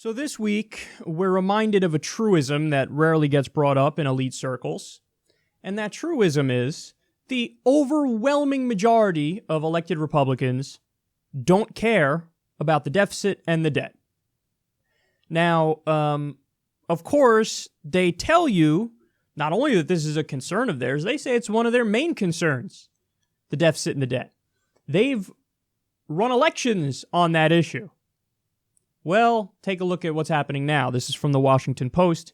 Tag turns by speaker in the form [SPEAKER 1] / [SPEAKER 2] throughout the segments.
[SPEAKER 1] So this week, we're reminded of a truism that rarely gets brought up in elite circles. And that truism is the overwhelming majority of elected Republicans don't care about the deficit and the debt. Now, of course, they tell you not only that this is a concern of theirs, they say it's one of their main concerns, the deficit and the debt. They've run elections on that issue. Well, take a look at what's happening now. This is from the Washington Post.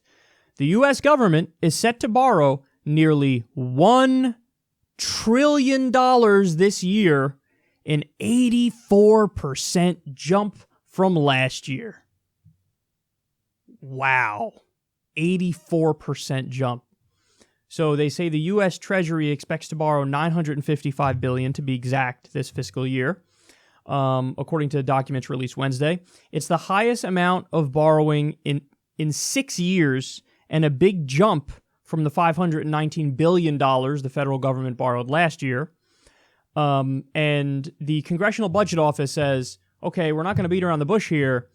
[SPEAKER 1] The U.S. government is set to borrow nearly $1 trillion this year, an 84% jump from last year. Wow. 84% jump. So they say the U.S. Treasury expects to borrow $955 billion to be exact this fiscal year. According to documents released Wednesday. It's the highest amount of borrowing in 6 years and a big jump from the $519 billion the federal government borrowed last year. And the Congressional Budget Office says, okay, we're not going to beat around the bush here.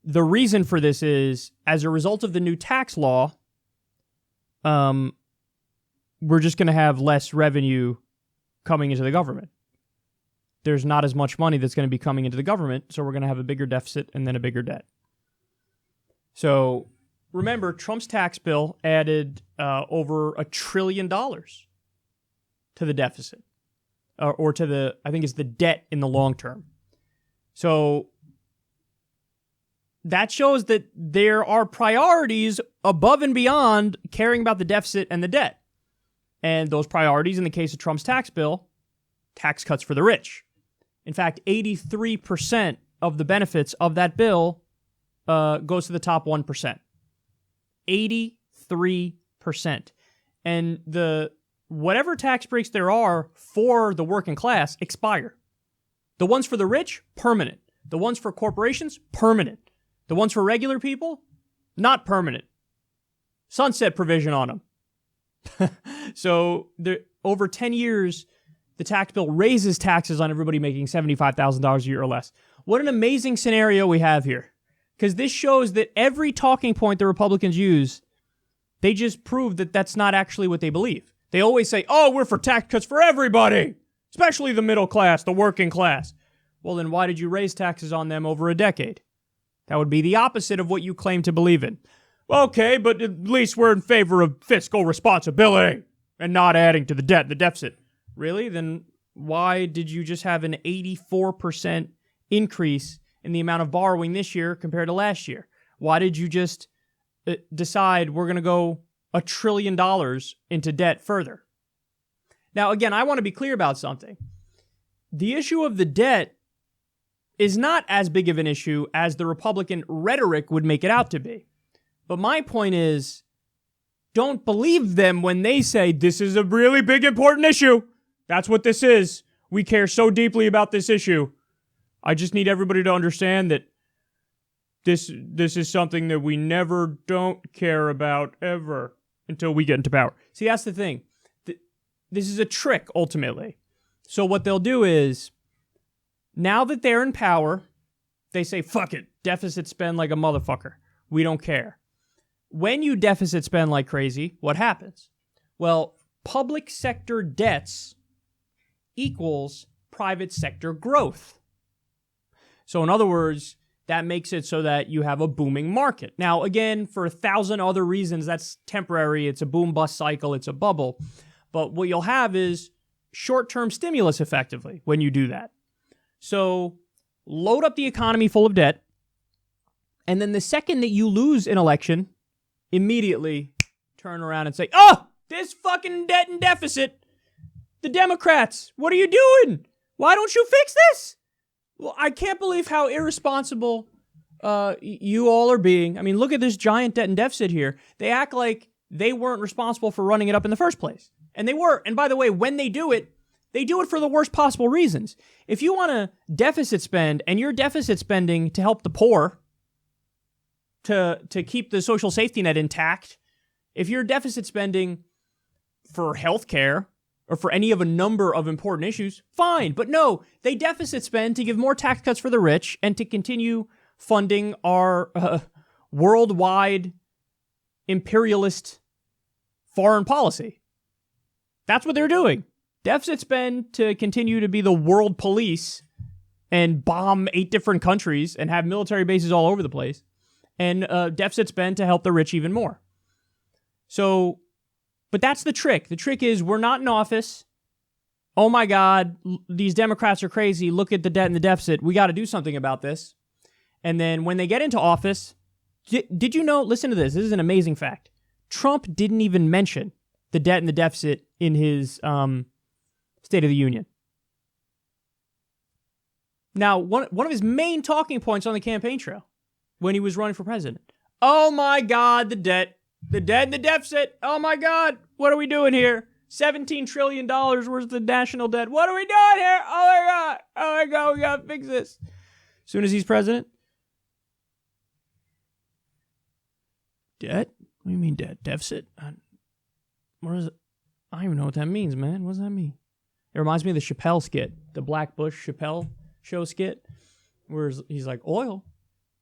[SPEAKER 1] The reason for this is, as a result of the new tax law, we're just going to have less revenue coming into the government. There's not as much money that's going to be coming into the government, so we're going to have a bigger deficit and then a bigger debt. So remember, Trump's tax bill added over $1 trillion to the deficit, or to the, I think it's the debt in the long term. So that shows that there are priorities above and beyond caring about the deficit and the debt. And those priorities, in the case of Trump's tax bill, tax cuts for the rich. In fact, 83% of the benefits of that bill goes to the top 1%. 83%. And the whatever tax breaks there are for the working class expire. The ones for the rich, permanent. The ones for corporations, permanent. The ones for regular people, not permanent. Sunset provision on them. So over 10 years, the tax bill raises taxes on everybody making $75,000 a year or less. What an amazing scenario we have here. Because this shows that every talking point the Republicans use, they just prove that that's not actually what they believe. They always say, oh, we're for tax cuts for everybody, especially the middle class, the working class. Well, then why did you raise taxes on them over a decade? That would be the opposite of what you claim to believe in. Okay, but at least we're in favor of fiscal responsibility and not adding to the debt and the deficit. Really? Then why did you just have an 84% increase in the amount of borrowing this year compared to last year? Why did you just decide we're going to go $1 trillion into debt further? Now, again, I want to be clear about something. The issue of the debt is not as big of an issue as the Republican rhetoric would make it out to be. But my point is, don't believe them when they say this is a really big, important issue. That's what this is. We care so deeply about this issue. I just need everybody to understand that this is something that we never don't care about ever until we get into power. See, that's the thing. This is a trick, ultimately. So what they'll do is, now that they're in power, they say, fuck it, deficit spend like a motherfucker. We don't care. When you deficit spend like crazy, what happens? Well, public sector debts equals private sector growth. So in other words, that makes it so that you have a booming market. Now, again, for 1,000 other reasons, that's temporary. It's a boom-bust cycle. It's a bubble. But what you'll have is short-term stimulus, effectively, when you do that. So load up the economy full of debt, and then the second that you lose an election, immediately turn around and say, oh, this fucking debt and deficit, the Democrats, what are you doing? Why don't you fix this? Well, I can't believe how irresponsible you all are being. I mean, look at this giant debt and deficit here. They act like they weren't responsible for running it up in the first place. And they were. And by the way, when they do it for the worst possible reasons. If you want to deficit spend, and you're deficit spending to help the poor, to keep the social safety net intact, if you're deficit spending for healthcare or for any of a number of important issues, fine. But no, they deficit spend to give more tax cuts for the rich and to continue funding our worldwide imperialist foreign policy. That's what they're doing. Deficit spend to continue to be the world police and bomb 8 different countries and have military bases all over the place. And deficit spend to help the rich even more. So, but that's the trick. The trick is we're not in office. Oh my God, these Democrats are crazy. Look at the debt and the deficit. We got to do something about this. And then when they get into office, did you know, listen to this. This is an amazing fact. Trump didn't even mention the debt and the deficit in his State of the Union. Now, one of his main talking points on the campaign trail when he was running for president. Oh my God, the debt and the deficit. Oh my God, what are we doing here? $17 trillion worth of the national debt. What are we doing here? Oh my God, we got to fix this. As soon as he's president. Debt? What do you mean debt? Deficit? What is it? I don't even know what that means, man. What does that mean? It reminds me of the Chappelle skit, the Black Bush Chappelle show skit, where he's like, oil?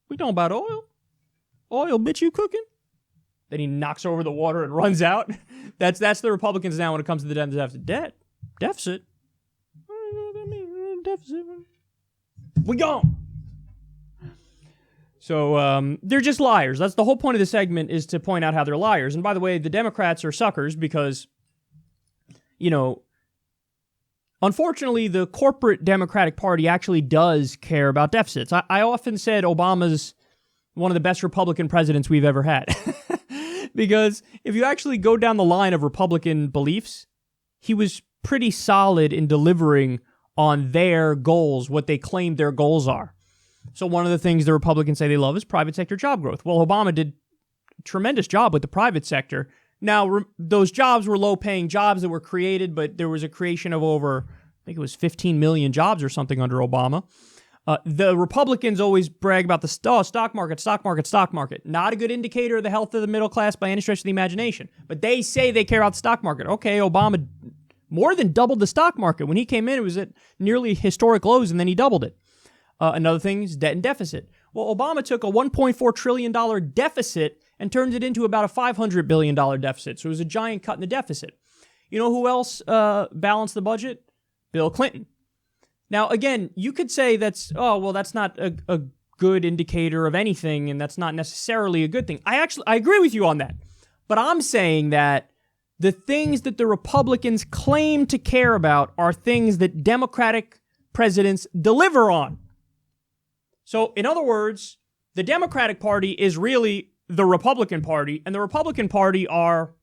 [SPEAKER 1] We talking about oil? Oil, bitch, you cooking? Then he knocks over the water and runs out. That's the Republicans now when it comes to the deficit. Deficit? I don't know what that means. Deficit. We gone. So they're just liars. That's the whole point of the segment, is to point out how they're liars. And by the way, the Democrats are suckers because, you know, unfortunately, the corporate Democratic Party actually does care about deficits. I often said Obama's one of the best Republican presidents we've ever had. Because if you actually go down the line of Republican beliefs, he was pretty solid in delivering on their goals, what they claim their goals are. So one of the things the Republicans say they love is private sector job growth. Well, Obama did a tremendous job with the private sector. Now, those jobs were low-paying jobs that were created, but there was a creation of over, I think it was 15 million jobs or something under Obama. The Republicans always brag about the stock market. Not a good indicator of the health of the middle class by any stretch of the imagination. But they say they care about the stock market. Okay, Obama more than doubled the stock market. When he came in, it was at nearly historic lows, and then he doubled it. Another thing is debt and deficit. Well, Obama took a $1.4 trillion deficit and turned it into about a $500 billion deficit. So it was a giant cut in the deficit. You know who else balanced the budget? Bill Clinton. Now, again, you could say that's not a good indicator of anything, and that's not necessarily a good thing. I agree with you on that. But I'm saying that the things that the Republicans claim to care about are things that Democratic presidents deliver on. So, in other words, the Democratic Party is really the Republican Party, and the Republican Party are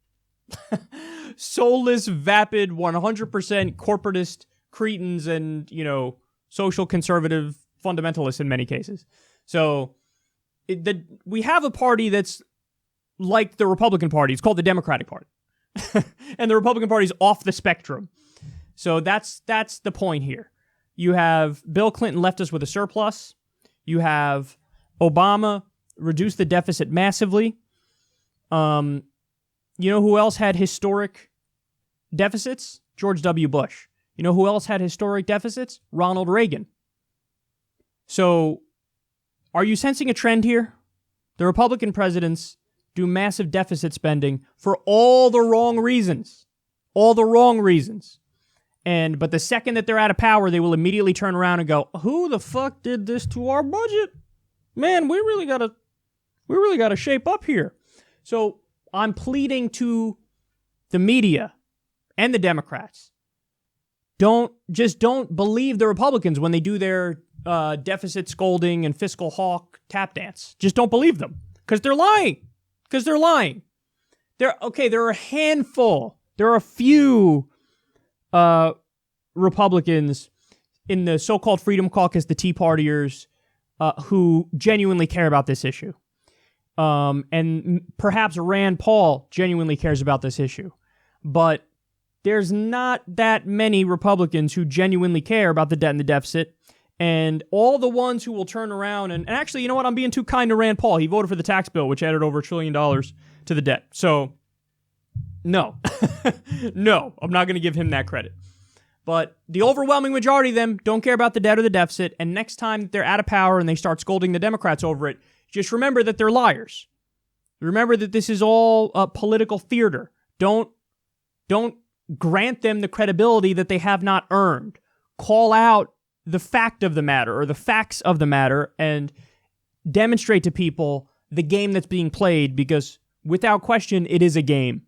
[SPEAKER 1] soulless, vapid, 100% corporatist cretins and, you know, social conservative fundamentalists in many cases. So we have a party that's like the Republican Party. It's called the Democratic Party. And the Republican Party is off the spectrum. So that's the point here. You have Bill Clinton left us with a surplus. You have Obama reduced the deficit massively. You know who else had historic deficits? George W. Bush. You know who else had historic deficits? Ronald Reagan. So, are you sensing a trend here? The Republican presidents do massive deficit spending for all the wrong reasons. All the wrong reasons. But the second that they're out of power, they will immediately turn around and go, who the fuck did this to our budget? Man, we really gotta shape up here. So, I'm pleading to the media and the Democrats. Don't believe the Republicans when they do their deficit scolding and fiscal hawk tap dance. Just don't believe them because they're lying. There are a handful. There are a few Republicans in the so-called Freedom Caucus, the Tea Partiers, who genuinely care about this issue. And perhaps Rand Paul genuinely cares about this issue. But there's not that many Republicans who genuinely care about the debt and the deficit. And all the ones who will turn around and actually, you know what? I'm being too kind to Rand Paul. He voted for the tax bill, which added over $1 trillion to the debt. So, no. No, I'm not going to give him that credit. But the overwhelming majority of them don't care about the debt or the deficit, and next time they're out of power and they start scolding the Democrats over it, just remember that they're liars. Remember that this is all political theater. Don't grant them the credibility that they have not earned. Call out the fact of the matter or the facts of the matter and demonstrate to people the game that's being played, because without question, it is a game.